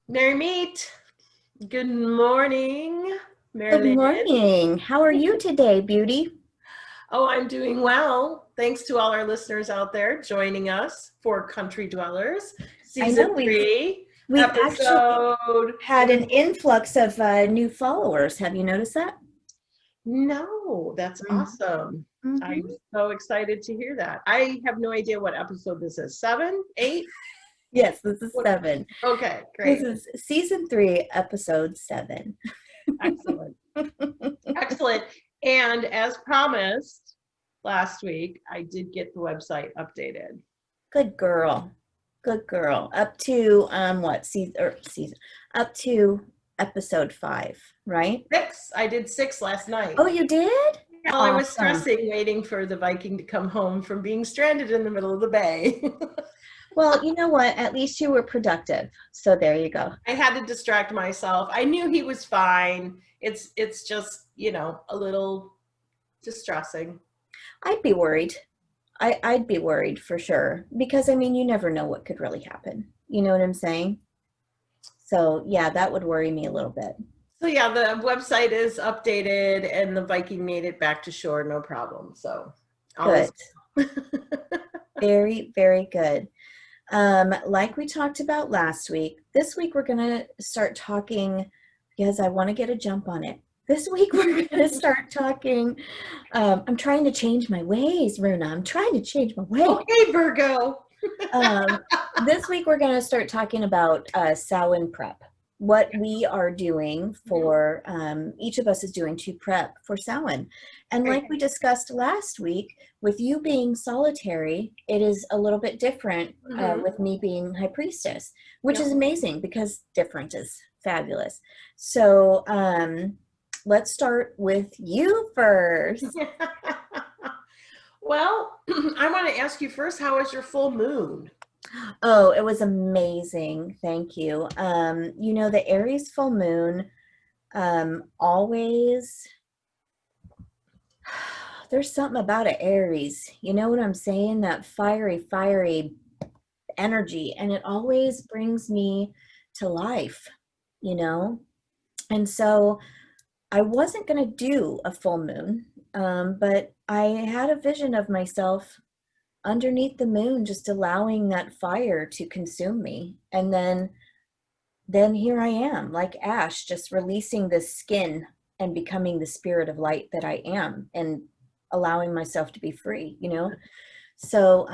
Merry meet. Good morning, Good Marilyn. morning. How are you today, beauty? Oh, I'm doing well. Thanks to all our listeners out there joining us for Country Dwellers, I know season we've 3, we've actually episode. had an influx of new followers. Have you noticed that? No, that's awesome. I'm Mm-hmm. so excited to hear that. I have no idea what episode this is. 7, 8? Yes, this is What? 7. Okay, This great. is season 3, episode 7. Excellent. Excellent. And as promised last week, I did get the website updated. Good girl. Good girl. Up to what season up to episode 5, right? 6. I did 6 last night. Oh, you did? Well, I was Awesome. stressing waiting for the Viking to come home from being stranded in the middle of the bay. Well, you know what? At least you were productive. So there you go. I had to distract myself. I knew he was fine. It's just, a little distressing. I'd be worried. I'd be worried for sure because I mean, you never know what could really happen. You know what I'm saying? So, yeah, that would worry me a little bit. So yeah, the website is updated and the Viking made it back to shore, no problem. So all is Good. Very, very good. Like we talked about last week, this week we're going to start talking because I want to get a jump on it. This week we're going to start talking. I'm trying to change my ways, Runa. I'm trying to change my ways. okay, Virgo. Um, this week we're going to start talking about Samhain prep. What we are doing for each of us is doing to prep for Samhain. And like we discussed last week, with you being solitary, it is a little bit different Mhm. with me being high priestess, which Yep. is amazing because different is fabulous. So let's start with you first. Well, I want to ask you first, how was your full moon? Oh, it was amazing. Thank you. The Aries full moon always there's something about an Aries. You know what I'm saying? That fiery energy, and it always brings me to life, you know? And so I wasn't going to do a full moon, but I had a vision of myself underneath the moon, just allowing that fire to consume me. And then here I am, like ash, just releasing this skin and becoming the spirit of light that I am and allowing myself to be free, you know? So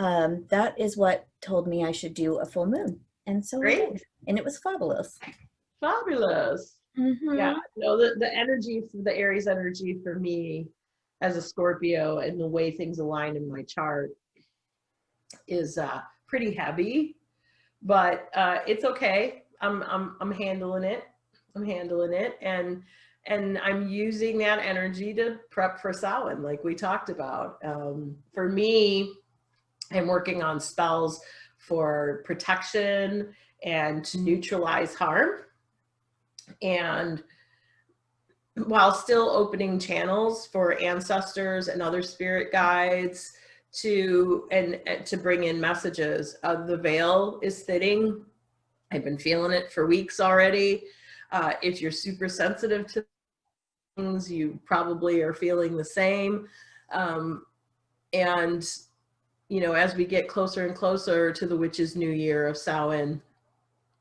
that is what told me I should do a full moon. And so I Great. did. And it was fabulous. Fabulous. Yeah, Mm-hmm. no, the energy, the Aries energy for me as a Scorpio and the way things align in my chart is pretty heavy, but it's okay. I'm handling it. I'm handling it, and I'm using that energy to prep for Samhain, like we talked about. For me, I'm working on spells for protection and to neutralize harm, and while still opening channels for ancestors and other spirit guides and to bring in messages. The veil is thinning. I've been feeling it for weeks already. If you're super sensitive to things, you probably are feeling the same. And as we get closer and closer to the witch's new year of Samhain,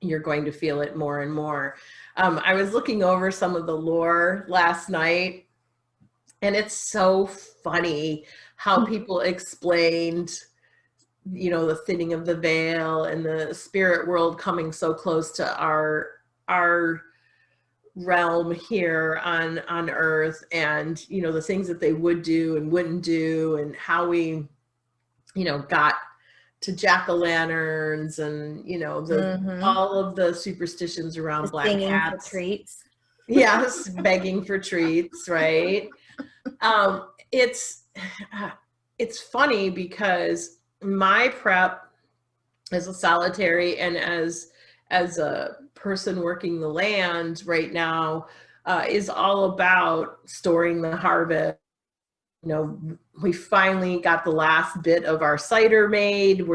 you're going to feel it more and more. I was looking over some of the lore last night, and it's so funny how people explained, the thinning of the veil and the spirit world coming so close to our realm here on Earth, and the things that they would do and wouldn't do, and how we, got to jack-o'-lanterns and the Mm-hmm. all of the superstitions around The black singing for cats. treats. Yes, begging for treats, right? It's it's funny because my prep as a solitary and as a person working the land right now is all about storing the harvest. We finally got the last bit of our cider made.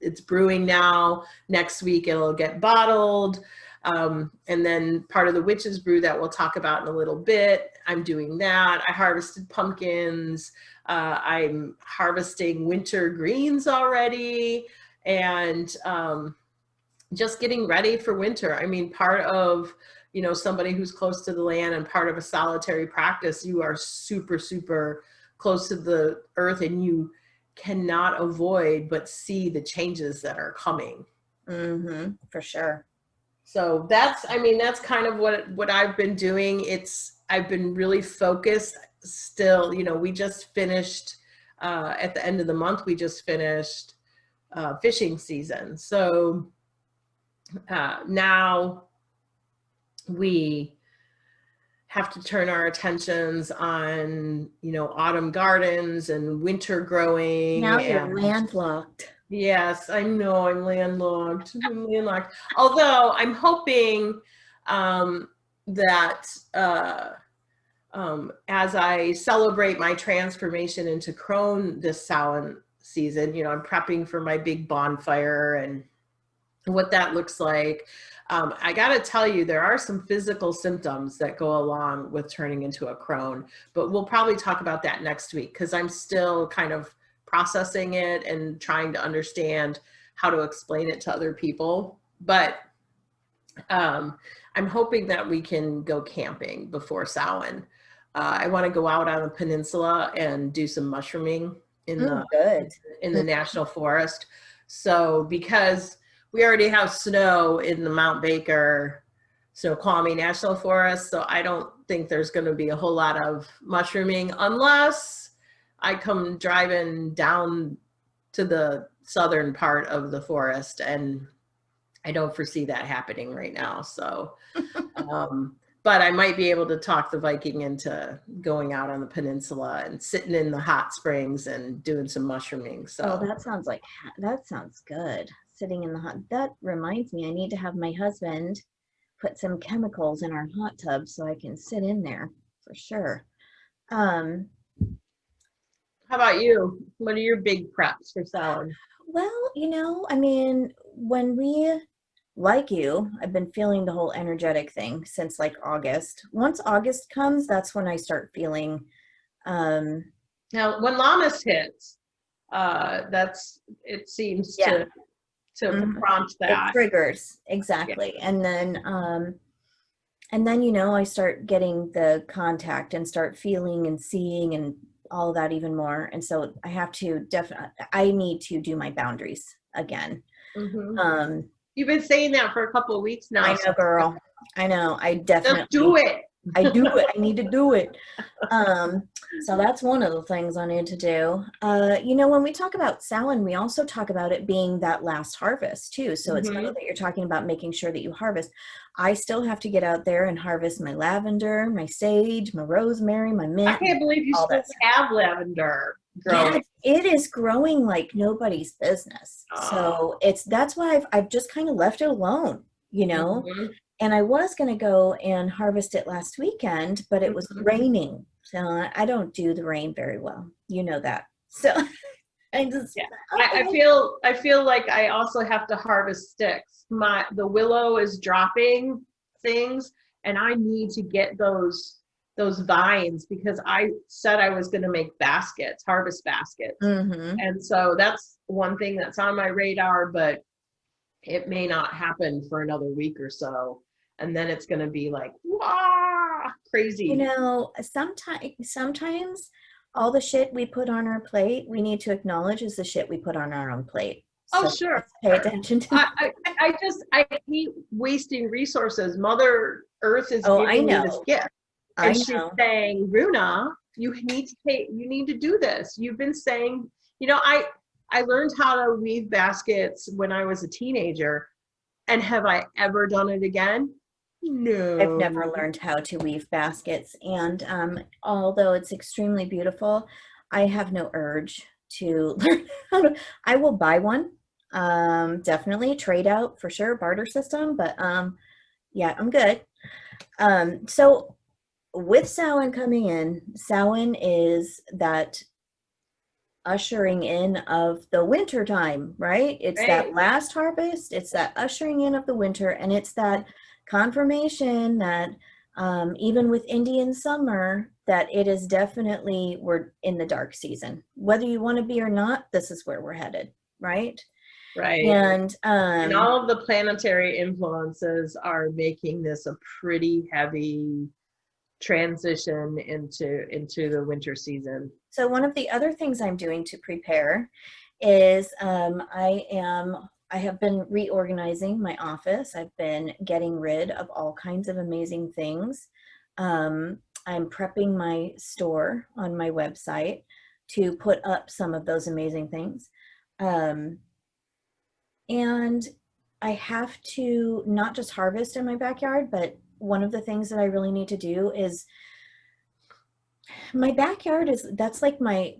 It's brewing now. Next week it'll get bottled. And then part of the witch's brew that we'll talk about in a little bit, I'm doing that. I harvested pumpkins. I'm harvesting winter greens already, and just getting ready for winter. I mean, part of, somebody who's close to the land and part of a solitary practice, you are super, super close to the earth, and you cannot avoid but see the changes that are coming. For sure. So that's kind of what I've been doing. I've been really focused still. We just finished, at the end of the month, we just finished fishing season. So now we have to turn our attentions on, autumn gardens and winter growing. Now you're landlocked. Yes, I know, I'm landlocked. Although I'm hoping that as I celebrate my transformation into crone this Samhain season, I'm prepping for my big bonfire and what that looks like. I got to tell you, there are some physical symptoms that go along with turning into a crone, but we'll probably talk about that next week, because I'm still kind of processing it and trying to understand how to explain it to other people. But I'm hoping that we can go camping before Samhain. I want to go out on a peninsula and do some mushrooming in the national forest. So because we already have snow in the Mount Baker Snoqualmie National Forest, so I don't think there's going to be a whole lot of mushrooming unless I come driving down to the southern part of the forest, and I don't foresee that happening right now. So, but I might be able to talk the Viking into going out on the peninsula and sitting in the hot springs and doing some mushrooming. So that sounds good. Sitting in the hot. That reminds me, I need to have my husband put some chemicals in our hot tub so I can sit in there for sure. How about you? What are your big preps for Samhain? Well, when I've been feeling the whole energetic thing since like August. Once August comes, that's when I start feeling. Now, when Lammas hits, it seems to prompt that. It triggers, exactly. Yeah. And then, I start getting the contact and start feeling and seeing and all of that even more. And so I have to I need to do my boundaries again. You've been saying that for a couple of weeks now. I know, girl. I know. I definitely just do it. I do it. I need to do it. So that's one of the things I need to do. When we talk about Samhain, we also talk about it being that last harvest too. So it's funny that you're talking about making sure that you harvest. I still have to get out there and harvest my lavender, my sage, my rosemary, my mint. I can't believe you still have lavender growing. Yeah, it is growing like nobody's business. So that's why I've just kind of left it alone, And I was going to go and harvest it last weekend, but it was raining. So I don't do the rain very well. You know that. So I just, I feel like I also have to harvest sticks. The willow is dropping things, and I need to get those vines, because I said I was going to make harvest baskets. And so that's one thing that's on my radar, but it may not happen for another week or so. And then it's going to be like, wow, crazy. Sometimes all the shit we put on our plate, we need to acknowledge is the shit we put on our own plate. So sure. Pay attention to I hate wasting resources. Mother Earth is giving me this gift. And she's saying, Runa, you need to do this. You've been saying, I learned how to weave baskets when I was a teenager. And have I ever done it again? No. I've never learned how to weave baskets. And although it's extremely beautiful, I have no urge to learn how to. I will buy one. Definitely trade out for sure, barter system. But yeah, I'm good. So with Samhain coming in, Samhain is that ushering in of the winter time, right? It's that last harvest, it's that ushering in of the winter, and it's that confirmation that even with Indian summer, that it is definitely, we're in the dark season. Whether you want to be or not, this is where we're headed, right? Right. And And all of the planetary influences are making this a pretty heavy transition into the winter season. so one of the other things I'm doing to prepare is I have been reorganizing my office. I've been getting rid of all kinds of amazing things. I'm prepping my store on my website to put up some of those amazing things. And I have to not just harvest in my backyard, but one of the things that I really need to do is, my backyard is, that's like my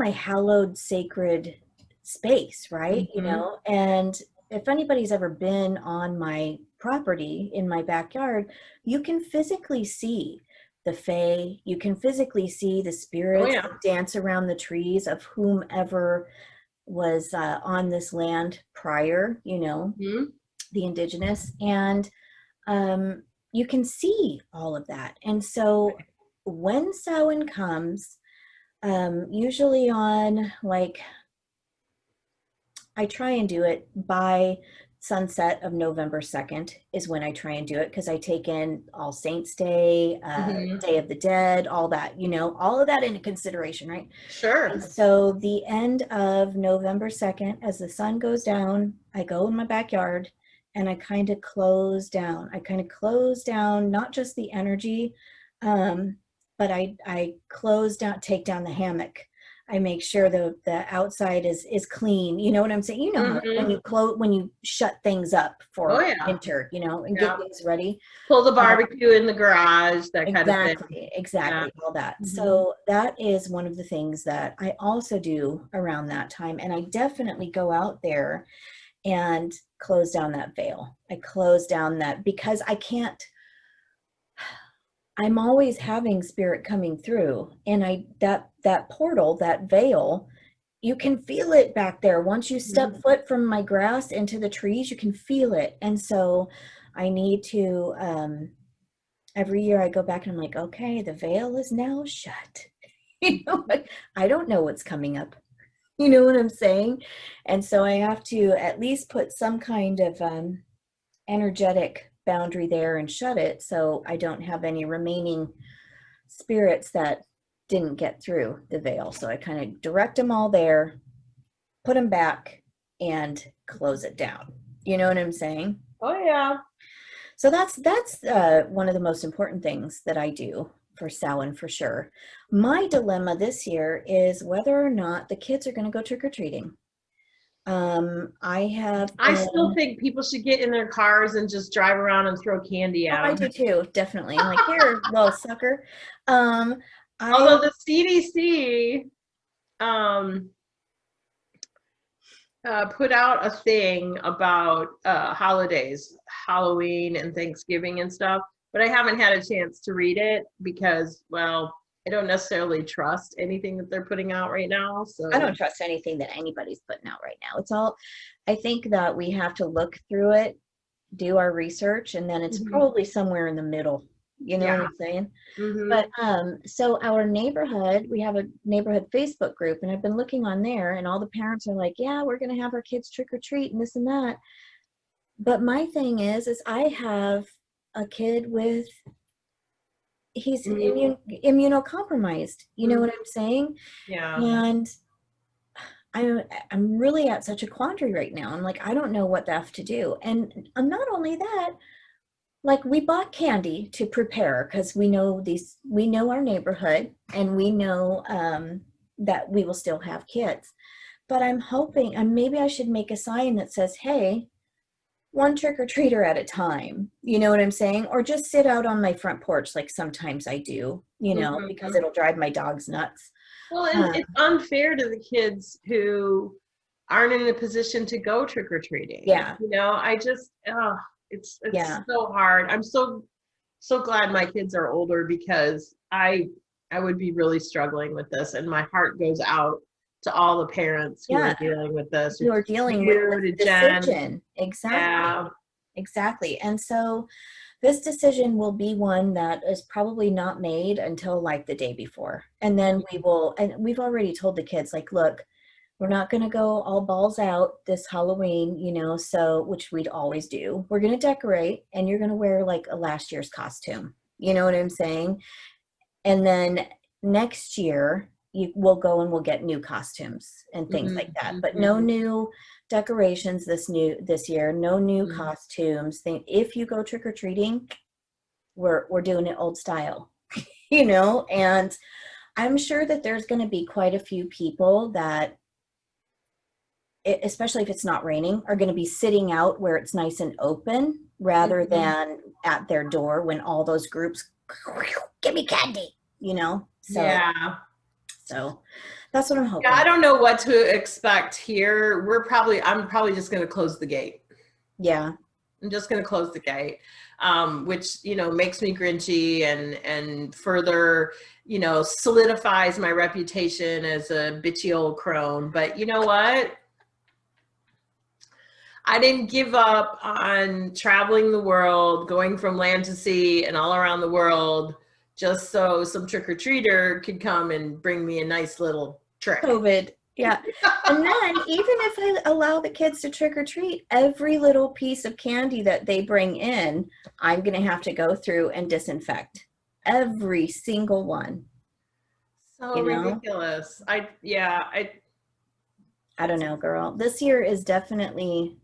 hallowed sacred space, right? You know, and if anybody's ever been on my property in my backyard, you can physically see the fae, you can physically see the Oh spirits yeah. that dance around the trees of whomever was on this land prior, you know, the indigenous, and you can see all of that. And so when Samhain comes, usually on, like, I try and do it by sunset of November 2nd is when I try and do it, because I take in All Saints Day, Day of the Dead, all that, you know, all of that into consideration, right? Sure. And so the end of November 2nd, as the sun goes down, I go in my backyard and I kind of close down. I kind of close down, not just the energy, but I close down, take down the hammock. I make sure the outside is clean. You know what I'm saying? You know, when you shut things up Oh for yeah. winter, you know, and Yeah. get things ready. Pull the barbecue in the garage, that kind of thing. Exactly, all that. So that is one of the things that I also do around that time. And I definitely go out there and close down that veil. I close down that, because I can't, I'm always having spirit coming through, and that portal, that veil, you can feel it back there. Once you step foot from my grass into the trees, you can feel it. And so I need to, every year I go back and I'm like, okay, the veil is now shut. You know, I don't know what's coming up. You know what I'm saying? And so I have to at least put some kind of energetic boundary there and shut it, so I don't have any remaining spirits that didn't get through the veil. So I kind of direct them all there, put them back, and close it down. You know what I'm saying? Oh yeah. So that's one of the most important things that I do for Samhain, for sure. My dilemma this year is whether or not the kids are going to go trick-or-treating. I still think people should get in their cars and just drive around and throw candy Oh, at I them. do too, definitely. I'm like, here, little sucker. Although the CDC put out a thing about holidays, Halloween and Thanksgiving and stuff, but I haven't had a chance to read it because, well, I don't necessarily trust anything that they're putting out right now. So I don't trust anything that anybody's putting out right now. It's all, I think that we have to look through it, do our research, and then it's probably somewhere in the middle. You know what I'm saying? But so our neighborhood, we have a neighborhood Facebook group, and I've been looking on there, and all the parents are like, yeah, we're going to have our kids trick or treat and this and that. But my thing is I have a kid with, he's immunocompromised. You know what I'm saying? Yeah. And I'm really at such a quandary right now. I'm like, I don't know what the F to do. And not only that, like, we bought candy to prepare because we know our neighborhood, and we know that we will still have kids. But I'm hoping, and maybe I should make a sign that says, hey, one trick-or-treater at a time. You know what I'm saying? Or just sit out on my front porch like sometimes I do, you know, because it'll drive my dogs nuts. Well, and it's unfair to the kids who aren't in a position to go trick-or-treating. Yeah. You know, I just, it's so hard. I'm so glad my kids are older, because I would be really struggling with this, and my heart goes out to all the parents who are dealing with this. Who are dealing with the decision. Exactly. Yeah. Exactly. And so this decision will be one that is probably not made until like the day before. And then and we've already told the kids, like, look, we're not going to go all balls out this Halloween, you know, so, which we'd always do. We're going to decorate and you're going to wear like a last year's costume. You know what I'm saying? And then next year we'll go and we'll get new costumes and things like that. But no new decorations this year, no new costumes. If you go trick-or-treating, we're doing it old style, you know. And I'm sure that there's going to be quite a few people that, especially if it's not raining, are going to be sitting out where it's nice and open rather than at their door when all those groups, give me candy, you know. So yeah. So that's what I'm hoping. Yeah, I don't know what to expect here. I'm probably just going to close the gate. Yeah. I'm just going to close the gate, which, you know, makes me grinchy and further, you know, solidifies my reputation as a bitchy old crone. But you know what? I didn't give up on traveling the world, going from land to sea and all around the world, just so some trick-or-treater could come and bring me a nice little trick. COVID. Yeah. And then even if I allow the kids to trick-or-treat, every little piece of candy that they bring in, I'm going to have to go through and disinfect every single one. So ridiculous. I don't know, girl. This year is definitely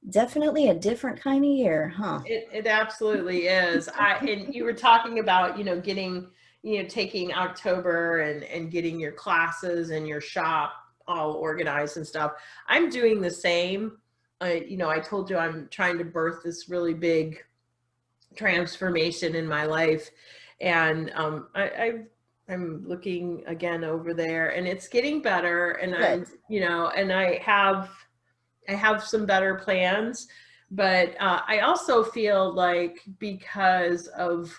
a different kind of year, huh? It absolutely is. And you were talking about, you know, getting, you know, taking October and getting your classes and your shop all organized and stuff. I'm doing the same. You know, I told you I'm trying to birth this really big transformation in my life, and I'm looking again over there, and it's getting better. And Good. I'm, you know, and I have some better plans, but I also feel like because of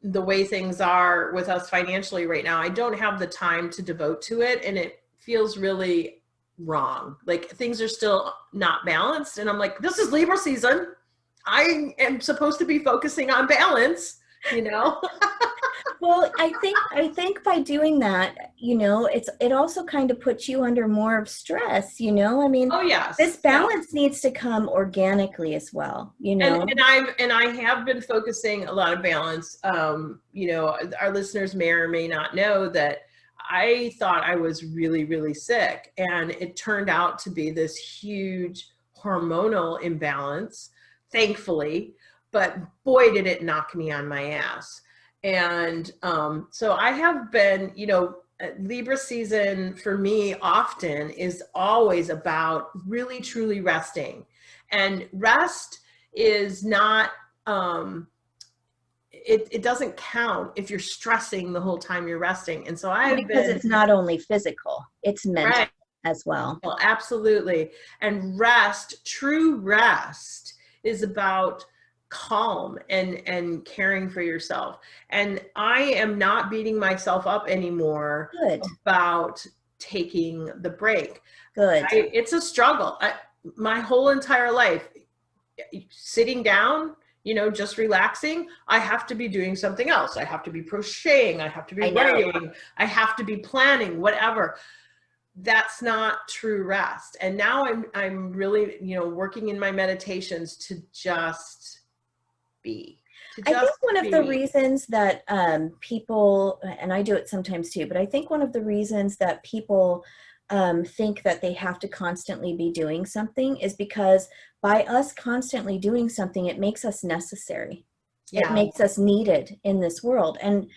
the way things are with us financially right now, I don't have the time to devote to it, and it feels really wrong. Like things are still not balanced, and I'm like, this is Libra season. I am supposed to be focusing on balance, you know? Well, I think by doing that, you know, it also kind of puts you under more of stress, you know. I mean, oh yes, this balance needs to come organically as well, you know. And I have been focusing a lot of balance. You know, our listeners may or may not know that I thought I was really, really sick, and it turned out to be this huge hormonal imbalance, thankfully, but boy, did it knock me on my ass. And so I have been, you know, Libra season for me often is always about really, truly resting. And rest is not, it doesn't count if you're stressing the whole time you're resting. And so because it's not only physical, it's mental as well. Well, absolutely. And rest, true rest, is about calm and caring for yourself. And I am not beating myself up anymore about taking the break. Good. It's a struggle. My whole entire life, sitting down, you know, just relaxing, I have to be doing something else. I have to be crocheting. I have to be writing. I have to be planning, whatever. That's not true rest. And now I'm really, you know, working in my meditations to just be. I think one of the reasons that people, and I do it sometimes too, but I think one of the reasons that people think that they have to constantly be doing something is because by us constantly doing something, it makes us necessary. Yeah. It makes us needed in this world. And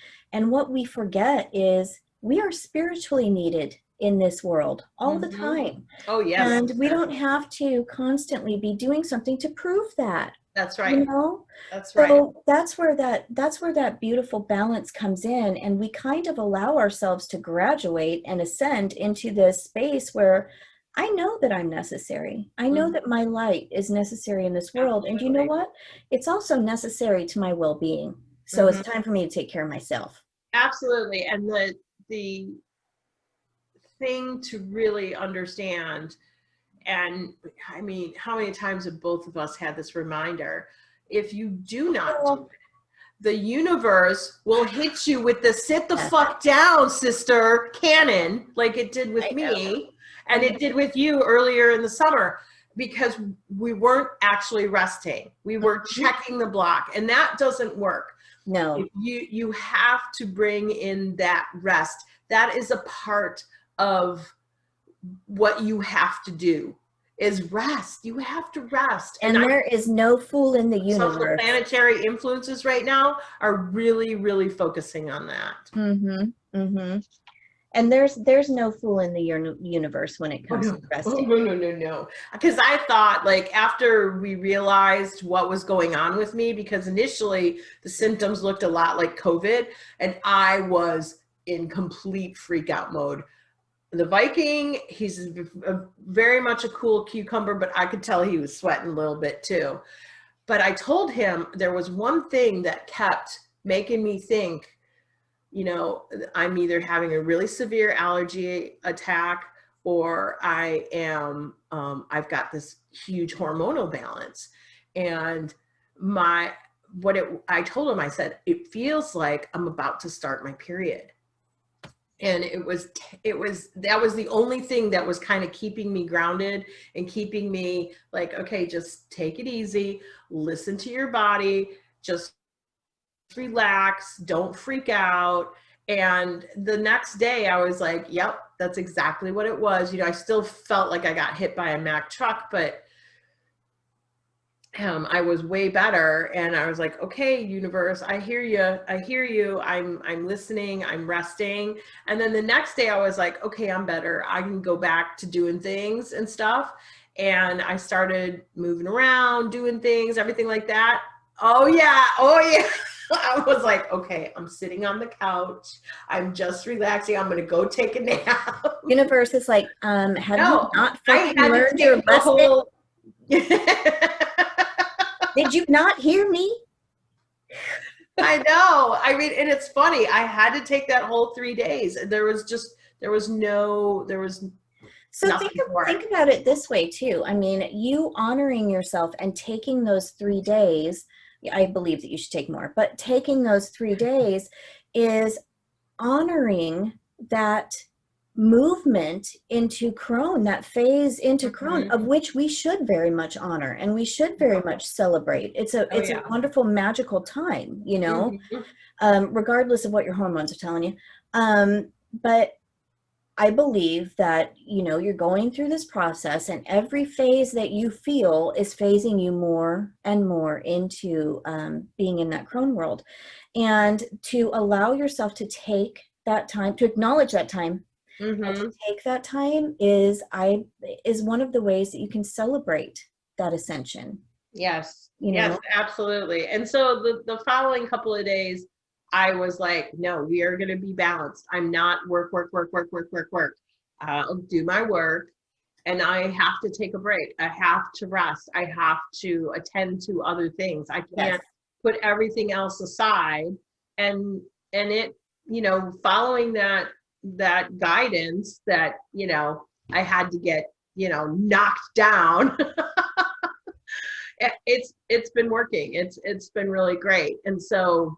what we forget is we are spiritually needed in this world all the time. Oh, yes. And we don't have to constantly be doing something to prove that. That's right. You know? That's right. So that's where that beautiful balance comes in, and we kind of allow ourselves to graduate and ascend into this space where I know that I'm necessary. I know that my light is necessary in this world. Absolutely. And you know what? It's also necessary to my well-being. So it's time for me to take care of myself. Absolutely. And the thing to really understand, and I mean, how many times have both of us had this reminder, if you do not do Well, it, the universe will hit you with the sit the yes, fuck down, sister cannon, like it did with I know. me and it did with you earlier in the summer, because we weren't actually resting. We were checking the block, and that doesn't work. No. You have to bring in that rest. That is a part of what you have to do, is rest. You have to rest. And there is no fool in the Some of the universe. planetary influences right now are really, really focusing on that. And there's no fool in the universe when it comes to resting. No. Because I thought, like, after we realized what was going on with me, because initially the symptoms looked a lot like COVID, and I was in complete freak out mode. The Viking, he's very much a cool cucumber, but I could tell he was sweating a little bit too. But I told him there was one thing that kept making me think, you know, I'm either having a really severe allergy attack, or I am, I've got this huge hormonal balance. And I told him, I said, it feels like I'm about to start my period. And that was the only thing that was kind of keeping me grounded and keeping me like, okay, just take it easy, listen to your body, just relax, don't freak out. And the next day I was like, yep, that's exactly what it was. You know, I still felt like I got hit by a Mack truck, but I was way better. And I was like, okay, universe, I hear you. I'm listening, I'm resting. And then the next day I was like, okay, I'm better. I can go back to doing things and stuff. And I started moving around, doing things, everything like that. Oh yeah. I was like, okay, I'm sitting on the couch. I'm just relaxing. I'm going to go take a nap. Universe is like, have No, you not I fucking had to learned your take the lesson? whole. Did you not hear me? I know. I mean, and it's funny. I had to take that whole 3 days. There was So nothing for think it. about it this way too. I mean, you honoring yourself and taking those 3 days, I believe that you should take more, but taking those 3 days is honoring that movement into crone, that phase into crone, of which we should very much honor and we should very much celebrate. It's a wonderful, magical time, you know, regardless of what your hormones are telling you. But I believe that, you know, you're going through this process, and every phase that you feel is phasing you more and more into being in that crone world. And to allow yourself to take that time, to acknowledge that time, and to take that time is one of the ways that you can celebrate that ascension. Yes. You know? Yes, absolutely. And so the following couple of days, I was like, no, we are going to be balanced. I'm not work. I'll do my work, and I have to take a break. I have to rest. I have to attend to other things. I can't put everything else aside. And it, you know, following that guidance that, you know, I had to get, you know, knocked down. It's been working. It's been really great. And so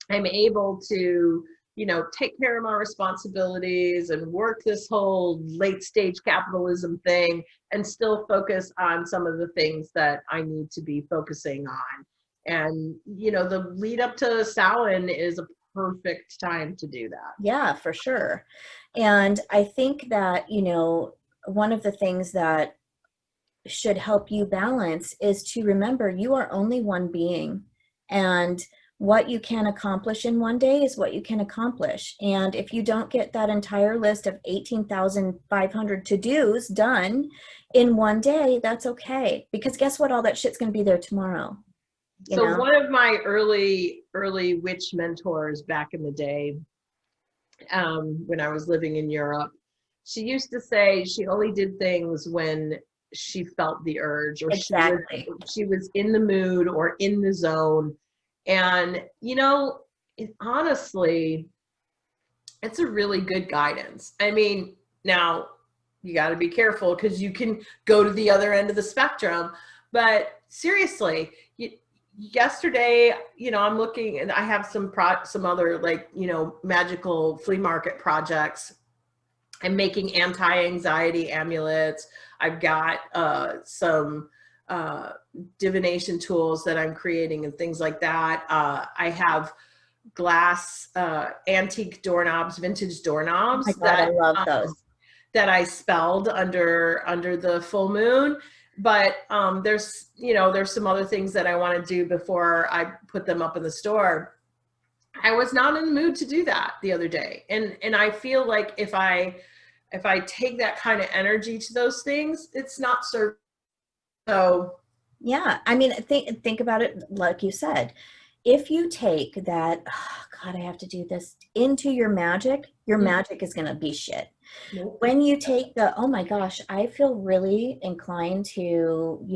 I'm able to, you know, take care of my responsibilities and work this whole late stage capitalism thing and still focus on some of the things that I need to be focusing on. And, you know, the lead up to Samhain is a perfect time to do that. Yeah, for sure. And I think that, you know, one of the things that should help you balance is to remember you are only one being, and what you can accomplish in one day is what you can accomplish. And if you don't get that entire list of 18,500 to-dos done in one day, that's okay. Because guess what? All that shit's going to be there tomorrow. You know? One of my early witch mentors back in the day, when I was living in Europe, she used to say she only did things when she felt the urge, or she was in the mood or in the zone. And, you know, honestly, it's a really good guidance. I mean, now you got to be careful because you can go to the other end of the spectrum. But seriously, yesterday, I'm looking, and I have some other, like, magical flea market projects. I'm making anti-anxiety amulets. I've got some divination tools that I'm creating and things like that. I have glass antique doorknobs, vintage Oh my doorknobs God, I love those. that I spelled under the full moon. But there's some other things that I want to do before I put them up in the store. I was not in the mood to do that the other day, and I feel like if I take that kind of energy to those things, it's not serving. So Yeah, I mean, think about it like you said. If you take that, oh God, I have to do this into your magic is going to be shit. nope. When you take the, oh my gosh, I feel really inclined to,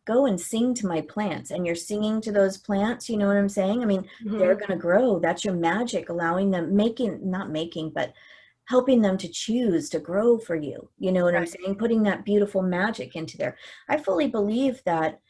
go and sing to my plants, and you're singing to those plants, you know what I'm saying? I mean, they're going to grow. That's your magic, allowing them, not making, but helping them to choose to grow for you. You know what I'm saying? Putting that beautiful magic into there. I fully believe that,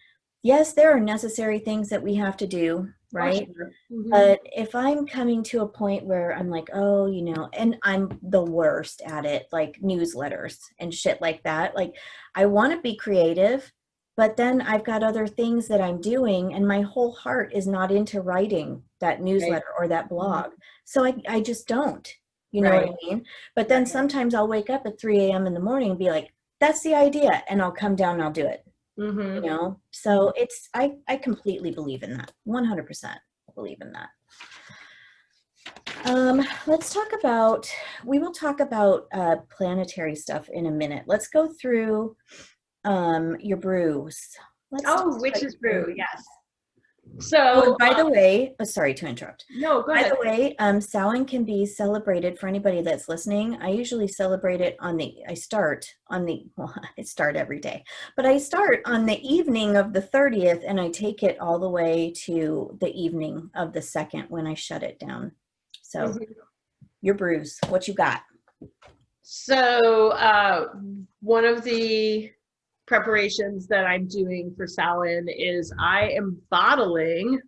yes, there are necessary things that we have to do, right? Oh, sure. Mm-hmm. But if I'm coming to a point where I'm like, oh, and I'm the worst at it, like newsletters and shit like that, like I want to be creative, but then I've got other things that I'm doing, and my whole heart is not into writing that newsletter or that blog. So I just don't, you know what I mean? But then sometimes I'll wake up at 3 a.m. in the morning and be like, that's the idea. And I'll come down and I'll do it. So it's, I completely believe in that. 100% believe in that. Let's talk about, we will talk about planetary stuff in a minute. Let's go through your brews. Witch's brew, yes. So by the way, sorry to interrupt. No, go ahead. By the way, Samhain can be celebrated, for anybody that's listening. I usually celebrate it I start every day, but I start on the evening of the 30th, and I take it all the way to the evening of the 2nd when I shut it down. So your brews, what you got? So one of the preparations that I'm doing for Samhain is I am bottling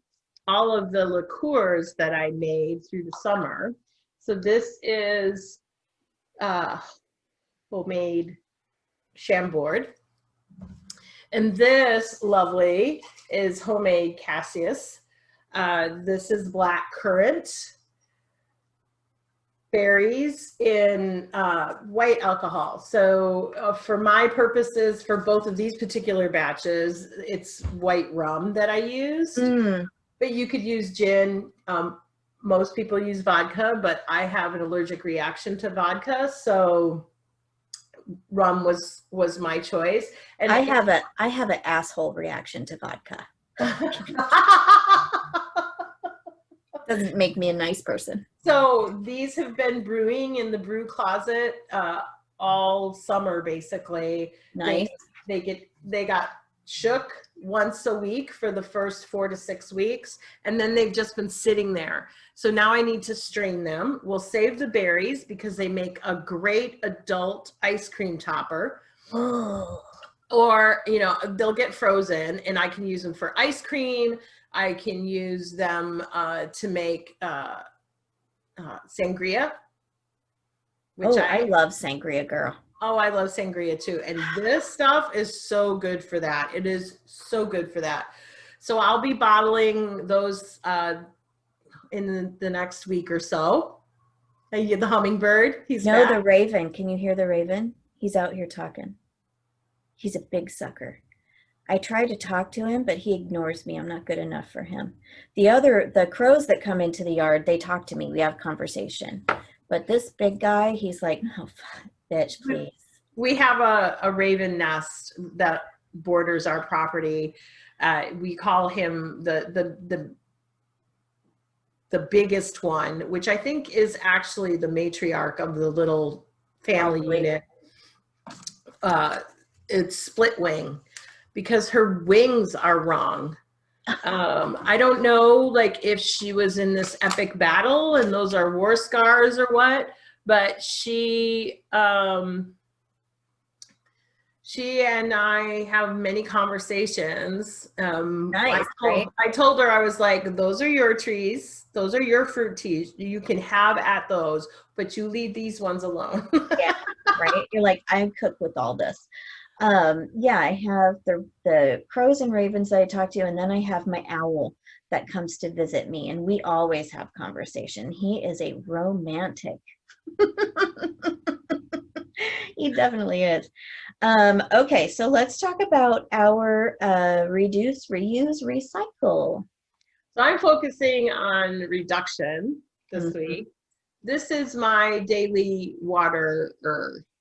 all of the liqueurs that I made through the summer. So this is homemade Chambord. And this lovely is homemade Cassius. This is black currant berries in white alcohol. So for my purposes, for both of these particular batches, it's white rum that I used. But you could use gin. Most people use vodka, but I have an allergic reaction to vodka, so rum was my choice. And I have an asshole reaction to vodka. Doesn't make me a nice person. So these have been brewing in the brew closet all summer, basically. Nice. They got shook once a week for the first 4 to 6 weeks, and then they've just been sitting there. So now I need to strain them. We'll save the berries because they make a great adult ice cream topper. Or, they'll get frozen, and I can use them for ice cream. I can use them to make sangria. Which I love sangria, girl. Oh, I love sangria too. And this stuff is so good for that. It is so good for that. So I'll be bottling those in the next week or so. The hummingbird, he's back. The raven. Can you hear the raven? He's out here talking. He's a big sucker. I try to talk to him, but he ignores me. I'm not good enough for him. The crows that come into the yard, they talk to me. We have conversation. But this big guy, he's like, oh, bitch, please. We have a raven nest that borders our property. We call him the biggest one, which I think is actually the matriarch of the little family unit. It's split wing, because her wings are wrong. I don't know, if she was in this epic battle and those are war scars or what, but she She and I have many conversations. Nice, right? I told her, I was like, those are your trees. Those are your fruit teas. You can have at those, but you leave these ones alone. Yeah, right. You're like, I cook with all this. Yeah, I have the crows and ravens that I talk to, and then I have my owl that comes to visit me, and we always have conversation. He is a romantic. He definitely is. Okay, so let's talk about our reduce, reuse, recycle. So I'm focusing on reduction this Mhm. week. This is my daily water.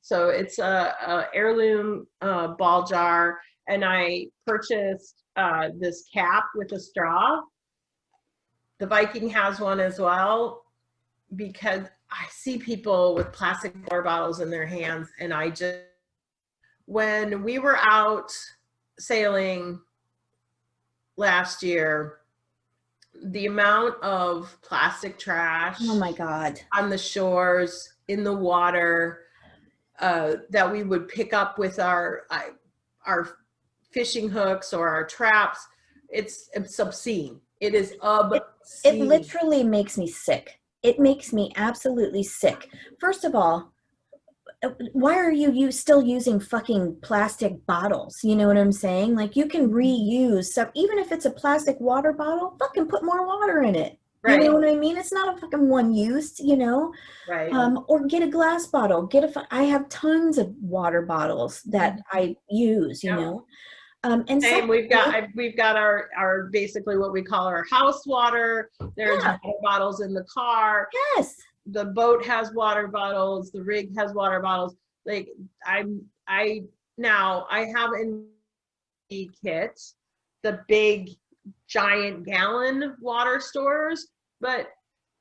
So it's a heirloom ball jar, and I purchased this cap with a straw. The Viking has one as well, because I see people with plastic water bottles in their hands, and I just, when we were out sailing last year, the amount of plastic trash Oh my God. on the shores, in the water, that we would pick up with our fishing hooks or our traps, it's obscene. It is It obscene. literally makes me sick. It makes me absolutely sick. First of all, why are you still using fucking plastic bottles? You know what I'm saying? Like you can reuse stuff, even if it's a plastic water bottle, fucking put more water in it. You Right, know what I mean? It's not a fucking one use, you know? right. Or get a glass bottle. I have tons of water bottles that I use, you Yep. know? And Same. secondly, We've got our basically what we call our house water. There's yeah, water bottles in the car. yes, The boat has water bottles. The rig has water bottles. Like I now I have in the kit the big giant gallon water stores, but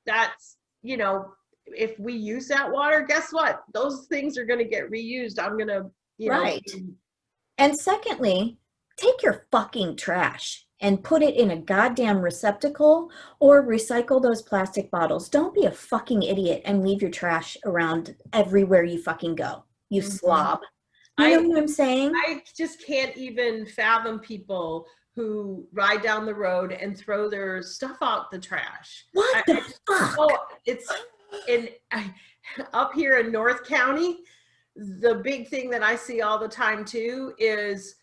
that's, if we use that water, guess what? Those things are going to get reused. I'm going to, right. And secondly, take your fucking trash and put it in a goddamn receptacle or recycle those plastic bottles. Don't be a fucking idiot and leave your trash around everywhere you fucking go. You slob. You know I what I'm saying? I just can't even fathom people who ride down the road and throw their stuff out the trash. What the fuck? Oh, it's in up here in North County. The big thing that I see all the time too is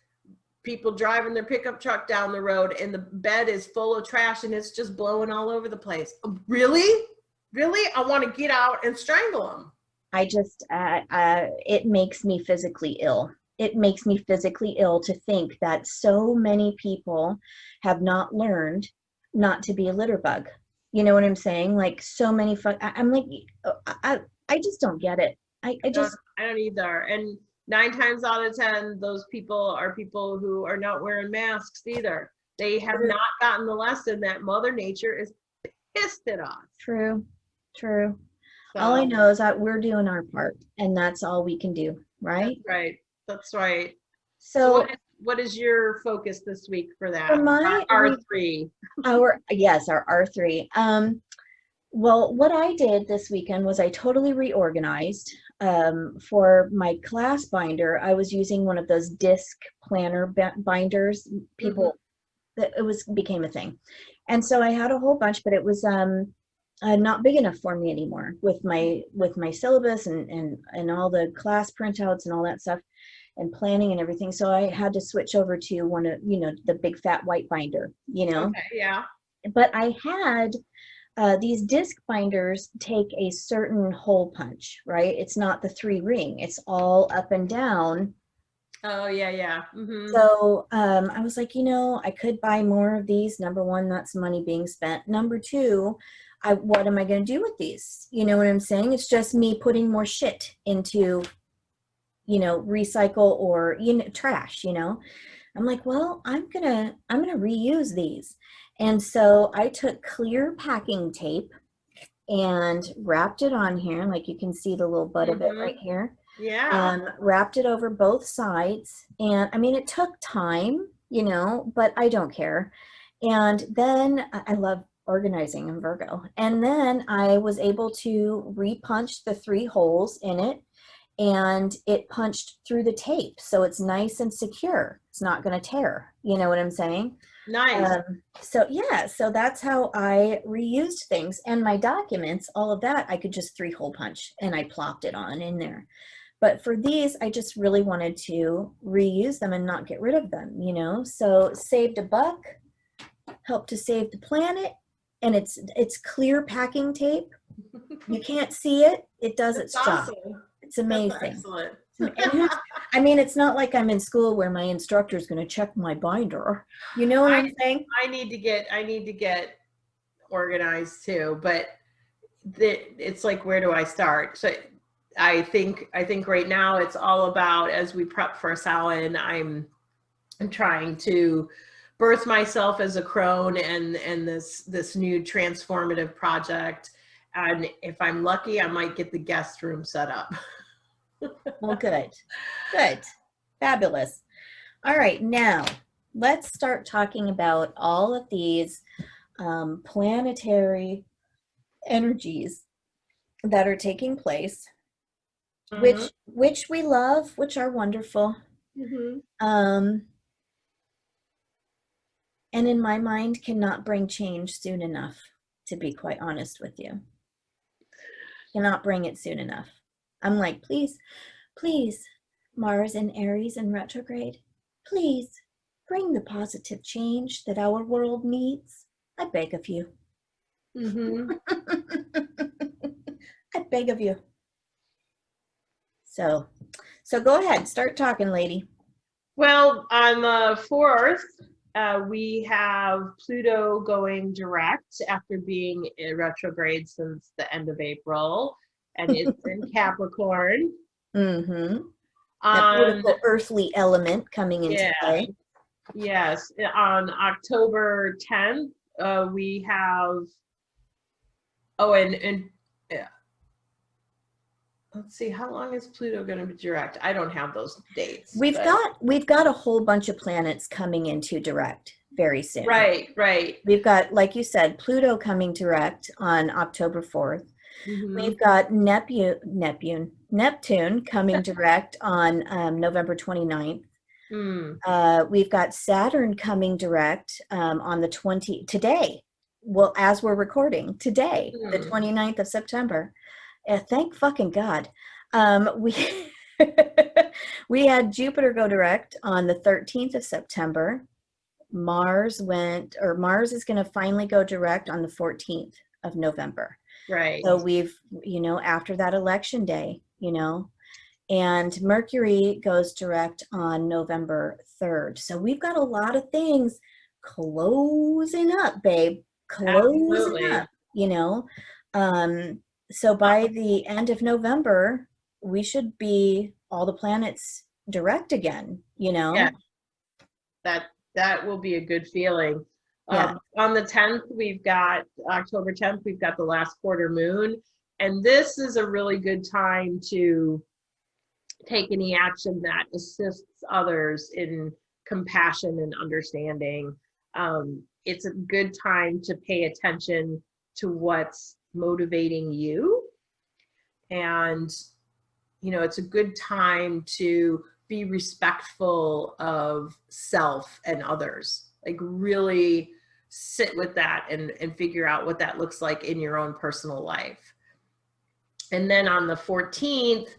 people driving their pickup truck down the road, and the bed is full of trash and it's just blowing all over the place. Really? Really? I want to get out and strangle them. I just, it makes me physically ill. It makes me physically ill to think that so many people have not learned not to be a litter bug. You know what I'm saying? Like so many, I'm like, I just don't get it. I just, I don't either. And 9 times out of 10, those people are people who are not wearing masks either. They have not gotten the lesson that Mother Nature is pissed at us. true, true. So, All I know is that we're doing our part, and that's all we can do, right? that's right. That's right. So So what is your focus this week for that? for my R3. our R3. Well, what I did this weekend was I totally reorganized. For my class binder, I was using one of those disc planner binders. People, that it was became a thing, and so I had a whole bunch, but it was not big enough for me anymore with my syllabus and all the class printouts and all that stuff and planning and everything. So I had to switch over to one of, the big fat white binder, Okay, yeah. But I had these disc binders take a certain hole punch, right? It's not the 3-ring, it's all up and down. Oh, yeah. So I was like, I could buy more of these. Number one, that's money being spent. Number two, what am I going to do with these? You know what I'm saying? It's just me putting more shit into, recycle or, trash, I'm like, well, I'm gonna reuse these. And so I took clear packing tape and wrapped it on here. Like you can see the little butt of it right here. Yeah. Wrapped it over both sides. And I mean, it took time, but I don't care. And then I love organizing in Virgo. And then I was able to repunch the 3 holes in it and it punched through the tape. So it's nice and secure. It's not going to tear. You know what I'm saying? Nice. So yeah, so that's how I reused things. And my documents, all of that, I could just 3-hole punch and I plopped it on in there. But for these, I just really wanted to reuse them and not get rid of them, you know? So saved a buck, helped to save the planet, and it's clear packing tape. You can't see it. It does its job. Awesome. It's amazing. That's excellent. I mean, it's not like I'm in school where my instructor is going to check my binder. You know what I'm saying? I need to get organized too, but it's like, where do I start? So I think right now it's all about, as we prep for Samhain, I'm trying to birth myself as a crone and this new transformative project. And if I'm lucky, I might get the guest room set up. Well, good. Fabulous. All right, now let's start talking about all of these planetary energies that are taking place, which we love, which are wonderful. And in my mind cannot bring change soon enough, to be quite honest with you. Cannot bring it soon enough. I'm like, please, Mars and Aries in retrograde, please bring the positive change that our world needs. I beg of you. I beg of you. So go ahead, start talking, lady. Well, on the 4th, we have Pluto going direct after being in retrograde since the end of April, and it's in Capricorn. That beautiful earthly element coming into play. Yes, on October 10th, we have. Let's see, how long is Pluto going to be direct? I don't have those dates. We've got a whole bunch of planets coming into direct very soon. Right. We've got, like you said, Pluto coming direct on October 4th. We've got Neptune coming direct on November 29th. We've got Saturn coming direct on the today. Well, as we're recording today, the 29th of September. Thank fucking God. We had Jupiter go direct on the 13th of September. Mars is going to finally go direct on the 14th of November. Right. So we've, after that election day, and Mercury goes direct on November 3rd. So we've got a lot of things closing up, babe. Closing up, so by the end of November, we should be all the planets direct again, Yeah. That will be a good feeling. Yeah. On the 10th, October 10th, we've got the last quarter moon. And this is a really good time to take any action that assists others in compassion and understanding. It's a good time to pay attention to what's motivating you. And, it's a good time to be respectful of self and others. Like, really sit with that and figure out what that looks like in your own personal life. And then on the 14th,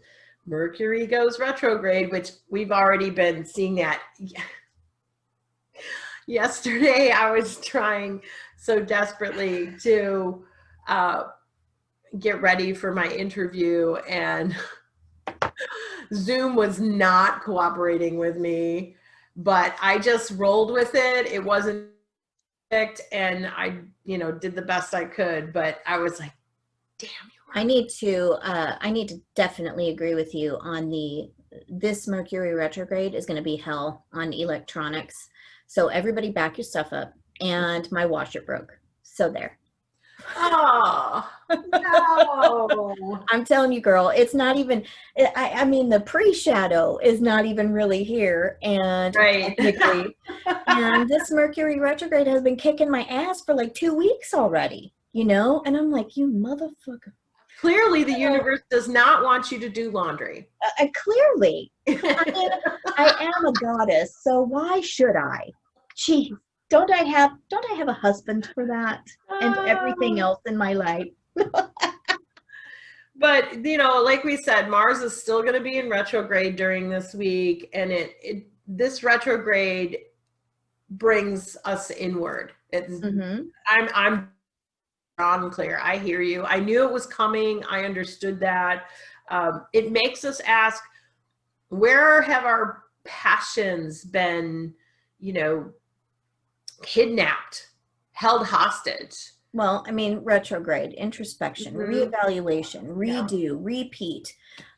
Mercury goes retrograde, which we've already been seeing that. Yesterday, I was trying so desperately to get ready for my interview, and Zoom was not cooperating with me, but I just rolled with it. It wasn't perfect, and I, did the best I could, but I was like, damn you. I need to definitely agree with you on this Mercury retrograde is going to be hell on electronics. So everybody back your stuff up, and my washer broke. So there. Oh, no. I'm telling you, girl, it's not even, I mean, the pre-shadow is not even really here. And right. Technically, and this Mercury retrograde has been kicking my ass for like 2 weeks already, and I'm like, you motherfucker. Clearly, the universe does not want you to do laundry. Clearly, I mean, I am a goddess, so why should I? Gee, don't I have a husband for that and everything else in my life? But like we said, Mars is still going to be in retrograde during this week, and this retrograde brings us inward. I'm on and clear. I hear you. I knew it was coming. I understood that. It makes us ask, where have our passions been, kidnapped, held hostage? Well, I mean, retrograde, introspection, reevaluation, redo, repeat,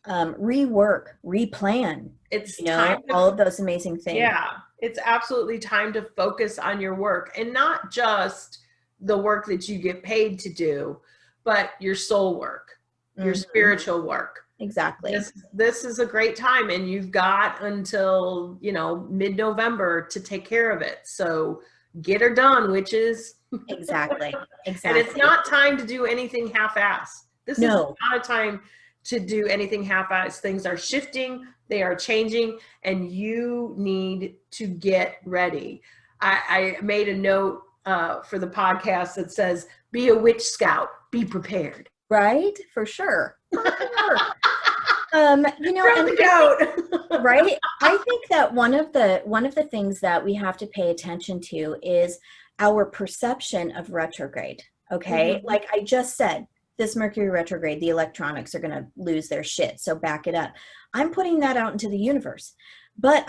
rework, replan. It's time all of those amazing things. Yeah, it's absolutely time to focus on your work, and not just the work that you get paid to do, but your soul work, your spiritual work. Exactly. This is a great time, and you've got until, mid-November to take care of it. So get her done, witches. Exactly. And it's not time to do anything half-assed. This is not a time to do anything half-assed. Things are shifting, they are changing, and you need to get ready. I made a note for the podcast that says, be a witch scout, be prepared. Right? For sure. From the goat. Right? I think that one of the things that we have to pay attention to is our perception of retrograde. Okay. Like I just said, this Mercury retrograde, the electronics are going to lose their shit. So back it up. I'm putting that out into the universe. But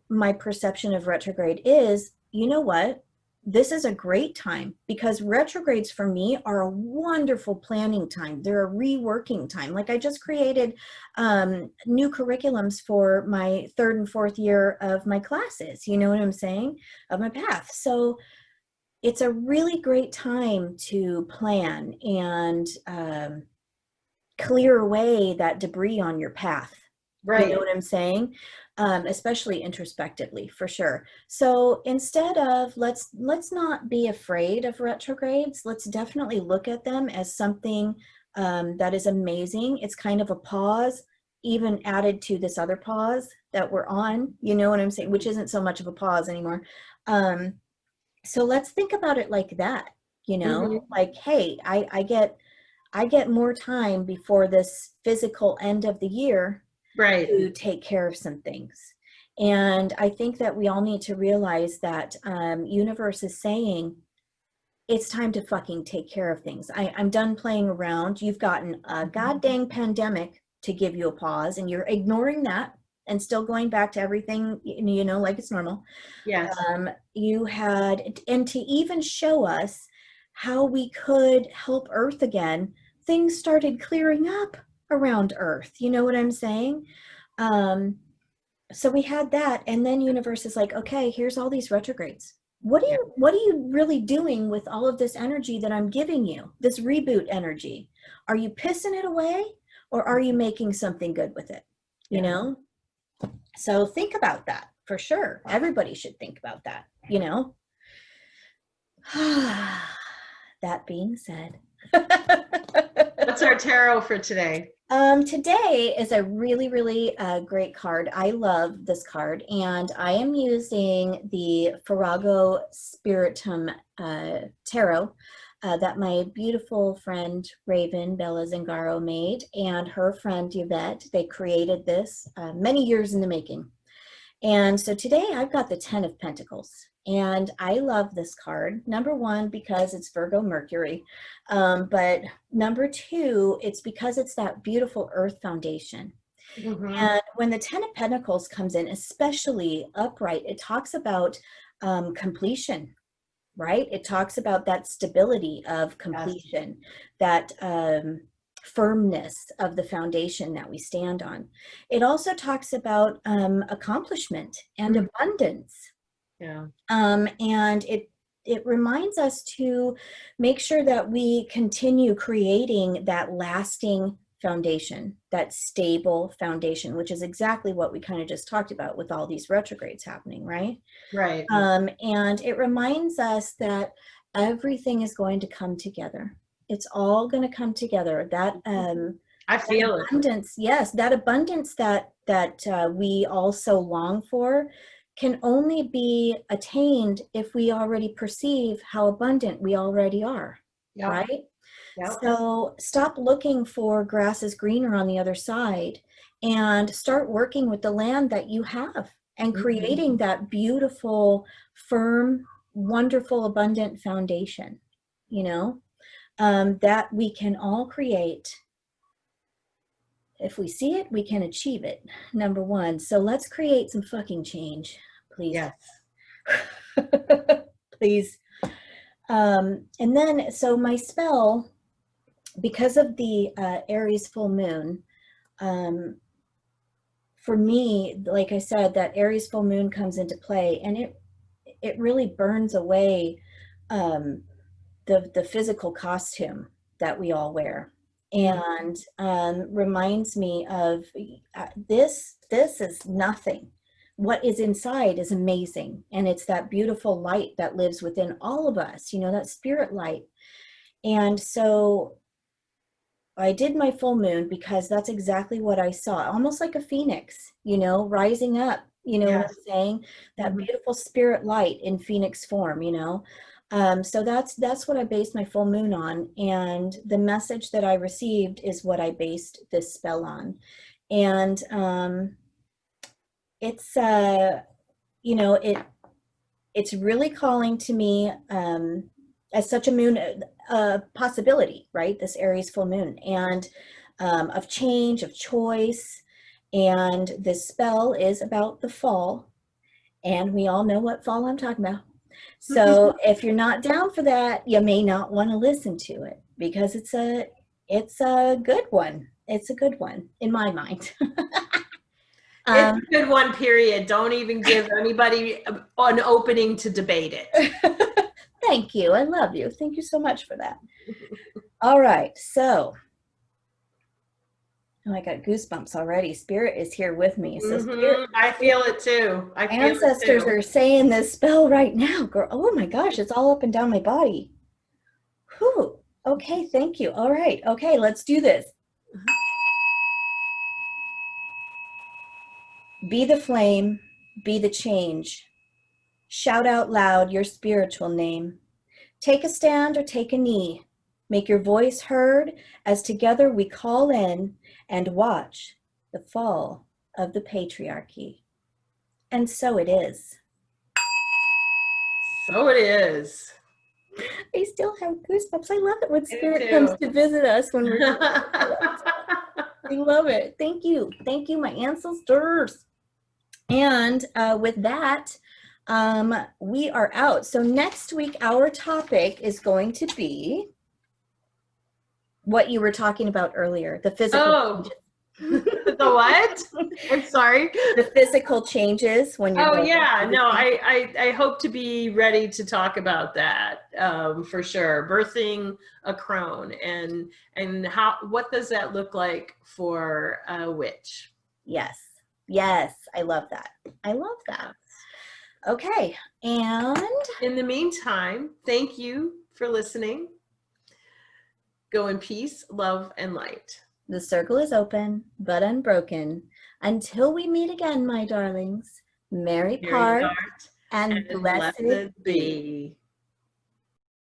my perception of retrograde is, you know what? This is a great time, because retrogrades for me are a wonderful planning time. They're a reworking time. Like I just created new curriculums for my 3rd and 4th year of my classes, you know what I'm saying, of my path. So it's a really great time to plan and clear away that debris on your path. Right. You know what I'm saying? Especially introspectively, for sure. So instead of let's not be afraid of retrogrades. Let's definitely look at them as something that is amazing. It's kind of a pause, even added to this other pause that we're on. You know what I'm saying? Which isn't so much of a pause anymore. So let's think about it like that. Like, hey, I get more time before this physical end of the year. Right. To take care of some things. And I think that we all need to realize that universe is saying it's time to fucking take care of things. I'm done playing around. You've gotten a goddamn pandemic to give you a pause, and you're ignoring that and still going back to everything, like it's normal. Yes. You had, and to even show us how we could help Earth again, things started clearing up around Earth. You know what I'm saying? So we had that, and then universe is like, okay, here's all these retrogrades. What are you really doing with all of this energy that I'm giving you? This reboot energy. Are you pissing it away, or are you making something good with it? You know? So think about that for sure. Everybody should think about that, That being said. What's our tarot for today? Today is a really, really great card. I love this card, and I am using the Farrago Spiritum Tarot that my beautiful friend Raven Bella Zingaro made, and her friend Yvette. They created this many years in the making. And so today I've got the 10 of Pentacles. And I love this card, number one, because it's Virgo Mercury. But number two, it's because it's that beautiful earth foundation. And when the 10 of Pentacles comes in, especially upright, it talks about completion, right? It talks about that stability of completion, that firmness of the foundation that we stand on. It also talks about accomplishment and abundance. And it reminds us to make sure that we continue creating that lasting foundation, that stable foundation, which is exactly what we kind of just talked about with all these retrogrades happening, right? Right. And it reminds us that everything is going to come together. It's all going to come together. That I feel it. abundance, yes, that abundance that we also long for can only be attained if we already perceive how abundant we already are, Yep. right? Yep. So stop looking for grass is greener on the other side and start working with the land that you have and creating that beautiful, firm, wonderful, abundant foundation, you know, that we can all create. If we see it, we can achieve it, number one. So let's create some fucking change, please. Yes. Please. And then, so my spell, because of the Aries full moon, for me, like I said, that Aries full moon comes into play, and it really burns away the physical costume that we all wear, and reminds me of this is nothing. What is inside is amazing, and it's that beautiful light that lives within all of us, you know, that spirit light. And so I did my full moon because that's exactly what I saw, almost like a phoenix, you know, rising up, you know what I'm saying? That beautiful spirit light in phoenix form, you know. So that's what I based my full moon on, and the message that I received is what I based this spell on. And it's you know, it's really calling to me as such a moon possibility, right? This Aries full moon, and of change, of choice. And this spell is about the fall, and we all know what fall I'm talking about. So if you're not down for that, you may not want to listen to it, because it's a good one. It's a good one in my mind. It's a good one, period. Don't even give anybody an opening to debate it. Thank you. I love you. Thank you so much for that. All right. So, oh, I got goosebumps already. Spirit is here with me. So Spirit, I feel it too. ancestors are saying this spell right now, girl. Oh my gosh, it's all up and down my body. Whew. Okay, thank you. All right. Okay, let's do this. Be the flame, be the change. Shout out loud your spiritual name. Take a stand or take a knee. Make your voice heard as together we call in and watch the fall of the patriarchy. And so it is. So it is. I still have goosebumps. I love it when Spirit comes to visit us when we're I love it. Thank you. Thank you, my ancestors. And with that, we are out. So next week, our topic is going to be what you were talking about earlier, the physical changes. The what? I'm sorry. The physical changes when you're I hope to be ready to talk about that for sure. Birthing a crone, and what does that look like for a witch? Yes. I love that. Okay, and in the meantime, thank you for listening. Go in peace, love, and light. The circle is open, but unbroken. Until we meet again, my darlings, merry part and blessed be.